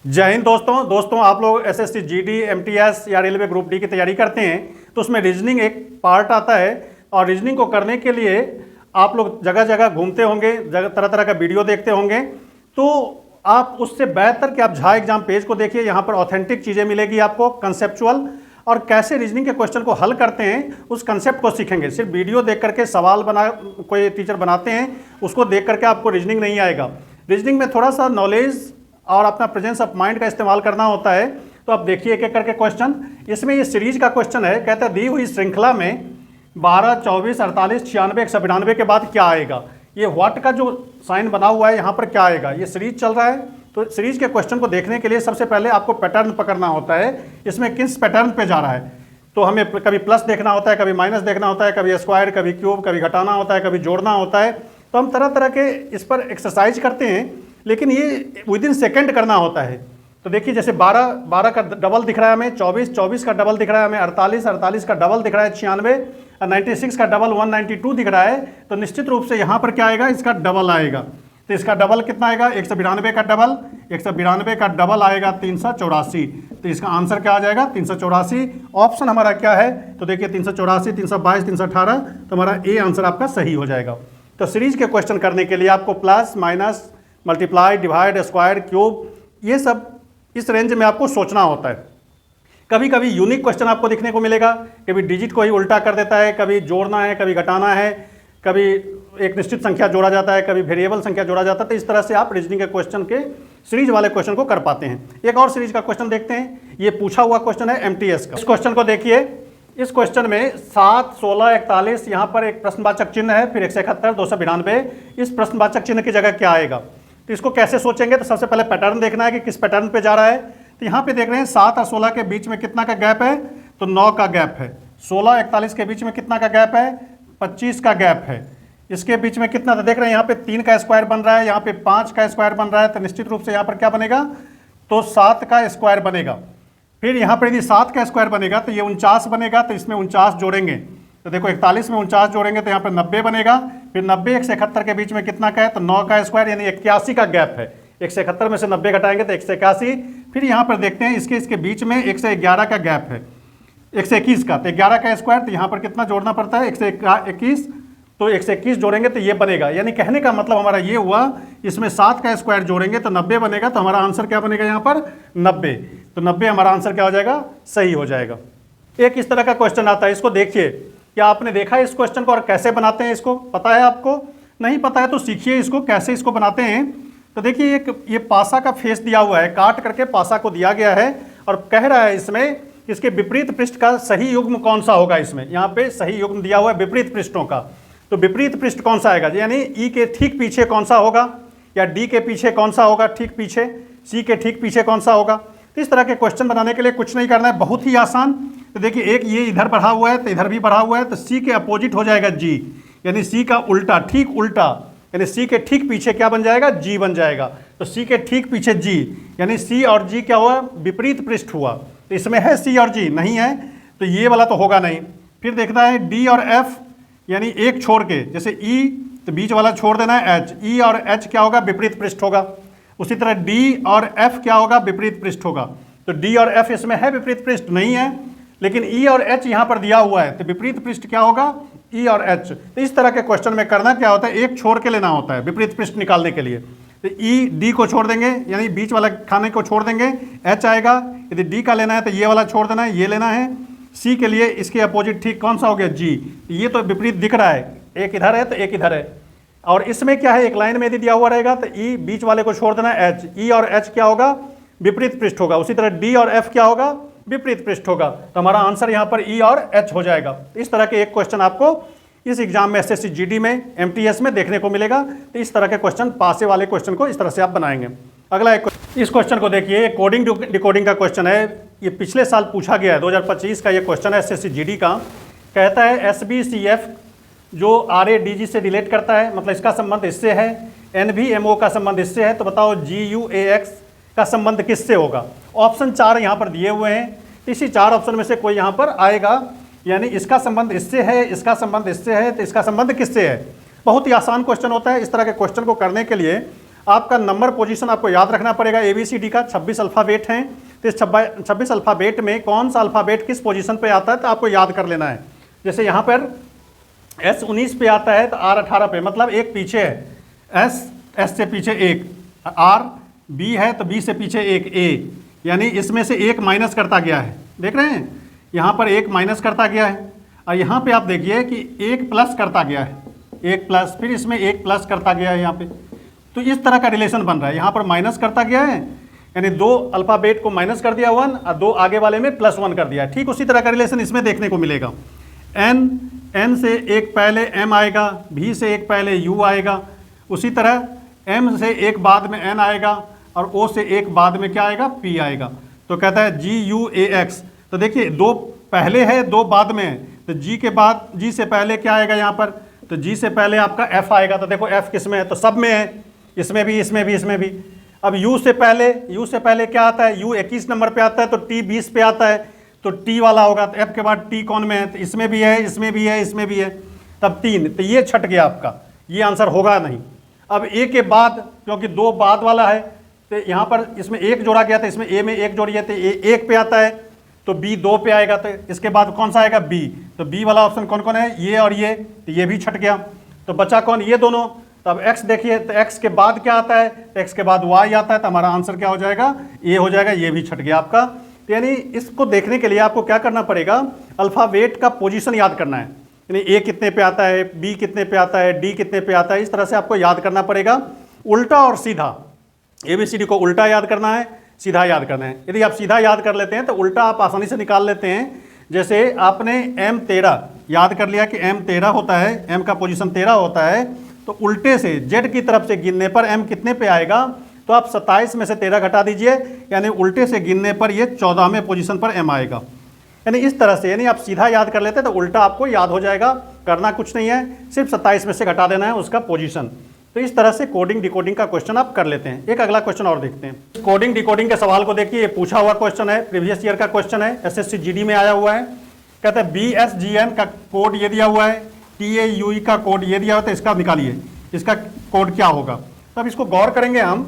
जय हिंद दोस्तों आप लोग एसएससी जीडी एमटीएस या रेलवे ग्रुप डी की तैयारी करते हैं तो उसमें रीजनिंग एक पार्ट आता है और रीजनिंग को करने के लिए आप लोग जगह जगह घूमते होंगे, तरह तरह का वीडियो देखते होंगे। तो आप उससे बेहतर कि आप झा एग्जाम पेज को देखिए, यहाँ पर ऑथेंटिक चीज़ें मिलेगी आपको, कंसेप्चुअल, और कैसे रीजनिंग के क्वेश्चन को हल करते हैं उस कंसेप्ट को सीखेंगे। सिर्फ वीडियो देख करके सवाल कोई टीचर बनाते हैं उसको देख करके आपको रीजनिंग नहीं आएगा। रीजनिंग में थोड़ा सा नॉलेज और अपना प्रेजेंस ऑफ माइंड का इस्तेमाल करना होता है। तो आप देखिए एक एक करके क्वेश्चन। इसमें ये सीरीज का क्वेश्चन है, कहता है दी हुई श्रृंखला में 12, 24, 48, 96, 192 के बाद क्या आएगा। ये व्हाट का जो साइन बना हुआ है यहाँ पर क्या आएगा, ये सीरीज चल रहा है। तो सीरीज के क्वेश्चन को देखने के लिए सबसे पहले आपको पैटर्न पकड़ना होता है, इसमें किस पैटर्न पे जा रहा है। तो हमें कभी प्लस देखना होता है, कभी माइनस देखना होता है, कभी स्क्वायर, कभी क्यूब, कभी घटाना होता है, कभी जोड़ना होता है। तो हम तरह तरह के इस पर एक्सरसाइज करते हैं, लेकिन ये विद इन सेकेंड करना होता है। तो देखिए जैसे 12 का डबल दिख रहा है हमें, 24 का डबल दिख रहा है हमें, 48 का डबल दिख रहा है 96, 96 का डबल 192 दिख रहा है। तो निश्चित रूप से यहाँ पर क्या आएगा, इसका डबल आएगा। तो इसका डबल कितना आएगा, 192 का डबल, 192 का डबल आएगा 384। तो इसका आंसर क्या आ जाएगा, 384। ऑप्शन हमारा क्या है, तो देखिए 384, 322, 318, तो हमारा ए आंसर आपका सही हो जाएगा। तो सीरीज के क्वेश्चन करने के लिए आपको plus, minus, multiply, divide, square, cube, ये सब इस रेंज में आपको सोचना होता है। कभी कभी यूनिक क्वेश्चन आपको दिखने को मिलेगा, कभी डिजिट को ही उल्टा कर देता है, कभी जोड़ना है, कभी घटाना है, कभी एक निश्चित संख्या जोड़ा जाता है, कभी वेरिएबल संख्या जोड़ा जाता है। तो इस तरह से आप रीजनिंग के क्वेश्चन के सीरीज वाले क्वेश्चन को कर पाते हैं। एक और सीरीज का क्वेश्चन देखते हैं, ये पूछा हुआ क्वेश्चन है एमटीएस का। इस क्वेश्चन को देखिए, इस क्वेश्चन में 7, 16, 41 यहाँ पर एक प्रश्नवाचक चिन्ह है, फिर 171, 292, इस प्रश्नवाचक चिन्ह की जगह क्या आएगा। तो इसको कैसे सोचेंगे, तो सबसे पहले पैटर्न देखना है कि किस पैटर्न पे जा रहा है। तो यहाँ पे देख रहे हैं 7 और 16 के बीच में कितना का गैप है, तो 9 का गैप है। 16, 41 के बीच में कितना का गैप है, 25 का गैप है। इसके बीच में कितना, तो देख रहे हैं यहाँ पे 3 का स्क्वायर बन रहा है, यहाँ पे 5 का स्क्वायर बन रहा है। तो निश्चित रूप से यहाँ पर क्या बनेगा, तो 7 का स्क्वायर बनेगा। फिर यहाँ पर यदि 7 का स्क्वायर बनेगा तो ये 49 बनेगा, तो इसमें 49 जोड़ेंगे। तो देखो 41 में 49 जोड़ेंगे तो यहाँ पर 90 बनेगा। फिर 90, 171 के बीच में कितना का है, तो 9 का स्क्वायर, यानी 81 का गैप है। 171 में से 90 घटाएंगे तो 181। फिर यहाँ पर देखते हैं इसके बीच में 111 का गैप है, 121 का, तो 11 का स्क्वायर, तो यहाँ पर कितना जोड़ना पड़ता है, 121। तो 121 जोड़ेंगे तो ये बनेगा। यानी कहने का मतलब हमारा ये हुआ, इसमें 7 का स्क्वायर जोड़ेंगे तो 90 बनेगा। तो हमारा आंसर क्या बनेगा यहाँ पर, 90। तो 90 हमारा आंसर क्या हो जाएगा, सही हो जाएगा। एक इस तरह का क्वेश्चन आता है, इसको देखिए, क्या आपने देखा है इस क्वेश्चन को और कैसे बनाते हैं, इसको पता है आपको? नहीं पता है तो सीखिए इसको, कैसे इसको बनाते हैं। तो देखिए ये पासा का फेस दिया हुआ है, काट करके पासा को दिया गया है और कह रहा है इसमें इसके विपरीत पृष्ठ का सही युग्म कौन सा होगा। इसमें यहाँ पे सही युग्म दिया हुआ है विपरीत पृष्ठों का। तो विपरीत पृष्ठ कौन सा आएगा, यानी ई के ठीक पीछे कौन सा होगा, या डी के पीछे कौन सा होगा ठीक पीछे, सी के ठीक पीछे कौन सा होगा। तो इस तरह के क्वेश्चन बनाने के लिए कुछ नहीं करना है, बहुत ही आसान। तो देखिए एक ये इधर बढ़ा हुआ है तो इधर भी बढ़ा हुआ है, तो सी के अपोजिट हो जाएगा जी, यानी सी का उल्टा, ठीक उल्टा, यानी सी के ठीक पीछे क्या बन जाएगा, जी बन जाएगा। तो सी के ठीक पीछे जी, यानी सी और जी क्या हुआ, विपरीत पृष्ठ हुआ। तो इसमें है सी और जी, नहीं है तो ये वाला तो होगा नहीं। फिर देखना है डी और एफ, यानी एक छोड़ के, जैसे ई तो बीच वाला छोड़ देना है एच, ई और एच क्या होगा, विपरीत पृष्ठ होगा। उसी तरह डी और एफ क्या होगा, विपरीत पृष्ठ होगा। तो डी और एफ इसमें है विपरीत पृष्ठ, नहीं है, लेकिन ई और एच यहाँ पर दिया हुआ है, तो विपरीत पृष्ठ क्या होगा, ई और एच। तो इस तरह के क्वेश्चन में करना क्या होता है, एक छोड़ के लेना होता है विपरीत पृष्ठ निकालने के लिए। तो ई डी को छोड़ देंगे, यानी बीच वाला खाने को छोड़ देंगे, एच आएगा। यदि डी का लेना है तो ये वाला छोड़ देना है, ये लेना है। सी के लिए इसके अपोजिट ठीक कौन सा हो गया, जी। ये तो विपरीत दिख रहा है, एक इधर है तो एक इधर है। और इसमें क्या है, एक लाइन में यदि दिया हुआ रहेगा तो ई बीच वाले को छोड़ देना है, एच। ई और एच क्या होगा, विपरीत पृष्ठ होगा। उसी तरह डी और एफ क्या होगा, विपरीत पृष्ठ होगा। तो हमारा आंसर यहाँ पर ई और एच हो जाएगा। इस तरह के एक क्वेश्चन आपको इस एग्जाम में एसएससी जीडी में, एमटीएस में देखने को मिलेगा। तो इस तरह के क्वेश्चन, पासे वाले क्वेश्चन को इस तरह से आप बनाएंगे। अगला एक, इस क्वेश्चन को देखिए, कोडिंग डिकोडिंग का क्वेश्चन है। ये पिछले साल पूछा गया है, 2025 का ये क्वेश्चन है एसएससी जीडी का। कहता है एसबीसीएफ जो RADG से रिलेट करता है, मतलब इसका संबंध इससे है, NVMO का संबंध इससे है, तो बताओ GUAX का संबंध किससे होगा। ऑप्शन 4 यहाँ पर दिए हुए हैं, इसी 4 ऑप्शन में से कोई यहाँ पर आएगा, यानी इसका संबंध इससे है, इसका संबंध इससे है, तो इसका संबंध किससे है। बहुत ही आसान क्वेश्चन होता है। इस तरह के क्वेश्चन को करने के लिए आपका नंबर पोजीशन आपको याद रखना पड़ेगा। ABCD का 26 अल्फ़ाबेट हैं, तो इस 26 अल्फ़ाबेट में कौन सा अल्फ़ाबेट किस पोजीशन पे आता है तो आपको याद कर लेना है। जैसे यहाँ पर S19 पे आता है तो R18 पे, मतलब एक पीछे है, S से पीछे एक, R B है तो B से पीछे एक A, यानी इसमें से एक माइनस करता गया है। देख रहे हैं, यहाँ पर एक माइनस करता गया है, और यहाँ पे आप देखिए कि एक प्लस करता गया है, एक प्लस, फिर इसमें एक प्लस करता गया है यहाँ पे। तो इस तरह का रिलेशन बन रहा है। यहाँ पर माइनस करता गया है, यानी 2 अल्फ़ाबेट को माइनस कर दिया 1 और 2 आगे वाले में +1 कर दिया। ठीक उसी तरह का रिलेशन इसमें देखने को मिलेगा। N से एक पहले M आएगा, V से एक पहले U आएगा, उसी तरह M से एक बाद में N आएगा, और O से एक बाद में क्या आएगा, P आएगा। तो कहता है GUAX। तो देखिए 2 पहले है 2 बाद में है, तो G के बाद, G से पहले क्या आएगा यहाँ पर, तो G से पहले आपका F आएगा। तो देखो F किस में है, तो सब में है, इसमें भी, इसमें भी, इसमें भी। अब U से पहले क्या आता है, U 21 नंबर पे आता है, तो T 20 पे आता है, तो T वाला होगा। तो F के बाद T कौन में है, तो इसमें भी है, इसमें भी है, इसमें भी है, तब 3। तो ये छट गया आपका, ये आंसर होगा नहीं। अब A के बाद, क्योंकि 2 बाद वाला है, तो यहाँ पर इसमें 1 जोड़ा गया था, इसमें A में 1 जोड़ी है, तो A 1 पे आता है, तो B 2 पे आएगा। तो इसके बाद कौन सा आएगा, B। तो B वाला ऑप्शन कौन कौन है, ये और ये, तो ये भी छट गया। तो बचा कौन, ये दोनों। तो अब X देखिए, तो X के बाद क्या आता है, तो X के बाद Y आता है, तो हमारा आंसर क्या हो जाएगा, A हो जाएगा। ये भी छट गया आपका। तो यानी इसको देखने के लिए आपको क्या करना पड़ेगा, अल्फ़ाबेट का पोजीशन याद करना है, यानी A कितने पे आता है, B कितने पे आता है, D कितने पे आता है, इस तरह से आपको याद करना पड़ेगा। उल्टा और सीधा, ABCD को उल्टा याद करना है, सीधा याद करना है। यदि आप सीधा याद कर लेते हैं तो उल्टा आप आसानी से निकाल लेते हैं। जैसे आपने M13 याद कर लिया कि M13 होता है, M का पोजीशन 13 होता है, तो उल्टे से Z की तरफ से गिनने पर M कितने पे आएगा, तो आप 27 में से 13 घटा दीजिए, यानी उल्टे से गिनने पर ये 14वें पोजीशन पर M आएगा। यानी इस तरह से, यानी आप सीधा याद कर लेते हैं तो उल्टा आपको याद हो जाएगा। करना कुछ नहीं है, सिर्फ 27 में से घटा देना है उसका पोजीशन। तो इस तरह से कोडिंग डिकोडिंग का क्वेश्चन आप कर लेते हैं। एक अगला क्वेश्चन और देखते हैं। कोडिंग डिकोडिंग के सवाल को देखिए, ये पूछा हुआ क्वेश्चन है, प्रीवियस ईयर का क्वेश्चन है, SSC GD में आया हुआ है। कहते हैं BSGN का कोड ये दिया हुआ है, TAUE का कोड ये दिया हुआ है, तो इसका निकालिए, इसका कोड क्या होगा। तो अब इसको गौर करेंगे हम,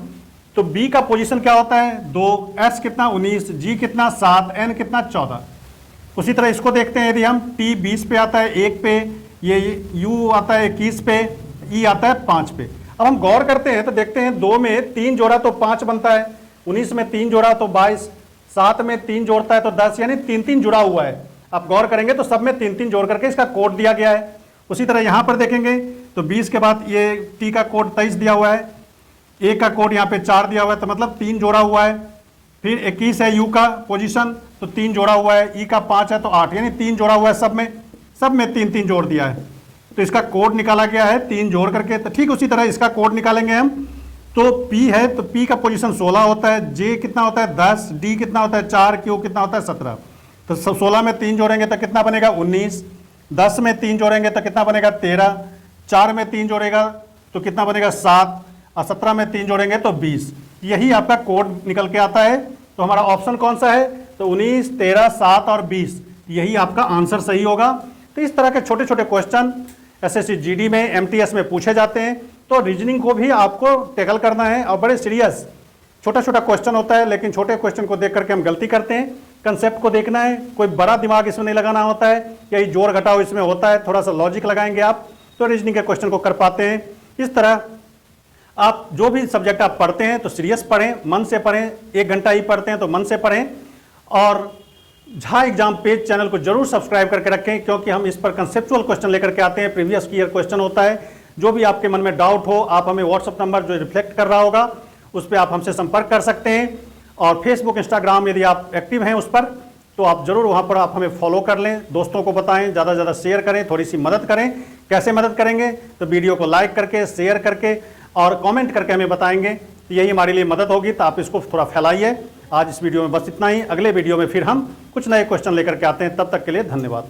तो B का पोजीशन क्या होता है, 2, S कितना 19, G कितना 7, N कितना 14। उसी तरह इसको देखते हैं, यदि हम T 20 पे आता है 1 पे, ये U आता है 21 पे, E आता है 5 पे। अब हम गौर करते हैं तो देखते हैं 2 में 3 जोड़ा तो 5 बनता है, 19 में 3 जोड़ा तो 22, 7 में 3 जोड़ता है तो 10, यानी 3-3 जुड़ा हुआ है। आप गौर करेंगे तो सब में 3-3 जोड़ करके इसका कोड दिया गया है। उसी तरह यहाँ पर देखेंगे तो 20 के बाद ये T का कोड 23 दिया हुआ है, A का कोड यहाँ पे 4 दिया हुआ है, तो मतलब 3 जोड़ा हुआ है। फिर 21 है U का पोजीशन, तो 3 जोड़ा हुआ है, E का 5 है तो 8, यानी 3 जोड़ा हुआ है सब में 3-3 जोड़ दिया है, तो इसका कोड निकाला गया है 3 जोड़ करके। तो ठीक उसी तरह इसका कोड निकालेंगे हम, तो P है तो P का पोजीशन 16 होता है, J कितना होता है 10, D कितना होता है 4, Q कितना होता है 17। तो 16 में 3 जोड़ेंगे तो कितना बनेगा 19, 10 में 3 जोड़ेंगे तो कितना बनेगा 13, 4 में 3 जोड़ेगा तो कितना बनेगा 7, और 17 में 3 जोड़ेंगे तो 20। यही आपका कोड निकल के आता है। तो हमारा ऑप्शन कौन सा है, तो 19, 13, 7 और 20, यही आपका आंसर सही होगा। तो इस तरह के छोटे छोटे क्वेश्चन SSC GD में, MTS में पूछे जाते हैं। तो रीजनिंग को भी आपको टैकल करना है, और बड़े सीरियस छोटा छोटा क्वेश्चन होता है, लेकिन छोटे क्वेश्चन को देख करके हम गलती करते हैं। कंसेप्ट को देखना है, कोई बड़ा दिमाग इसमें नहीं लगाना होता है, यही जोड़ घटाओ इसमें होता है, थोड़ा सा लॉजिक लगाएंगे आप तो रीजनिंग के क्वेश्चन को कर पाते हैं। इस तरह आप जो भी सब्जेक्ट आप पढ़ते हैं तो सीरियस पढ़ें, मन से पढ़ें, 1 घंटा ही पढ़ते हैं तो मन से पढ़ें। और झा एग्जाम पेज चैनल को जरूर सब्सक्राइब करके रखें, क्योंकि हम इस पर कंसेप्चुअल क्वेश्चन लेकर के आते हैं, प्रीवियस ईयर क्वेश्चन होता है। जो भी आपके मन में डाउट हो, आप हमें व्हाट्सअप नंबर जो रिफ्लेक्ट कर रहा होगा उस पर आप हमसे संपर्क कर सकते हैं। और फेसबुक, इंस्टाग्राम यदि आप एक्टिव हैं उस पर, तो आप जरूर वहाँ पर आप हमें फॉलो कर लें, दोस्तों को बताएं, ज़्यादा से ज़्यादा शेयर करें, थोड़ी सी मदद करें। कैसे मदद करेंगे, तो वीडियो को लाइक करके, शेयर करके और कमेंट करके हमें बताएंगे, तो यही हमारे लिए मदद होगी। तो आप इसको थोड़ा फैलाइए। आज इस वीडियो में बस इतना ही, अगले वीडियो में फिर हम कुछ नए क्वेश्चन लेकर के आते हैं। तब तक के लिए धन्यवाद।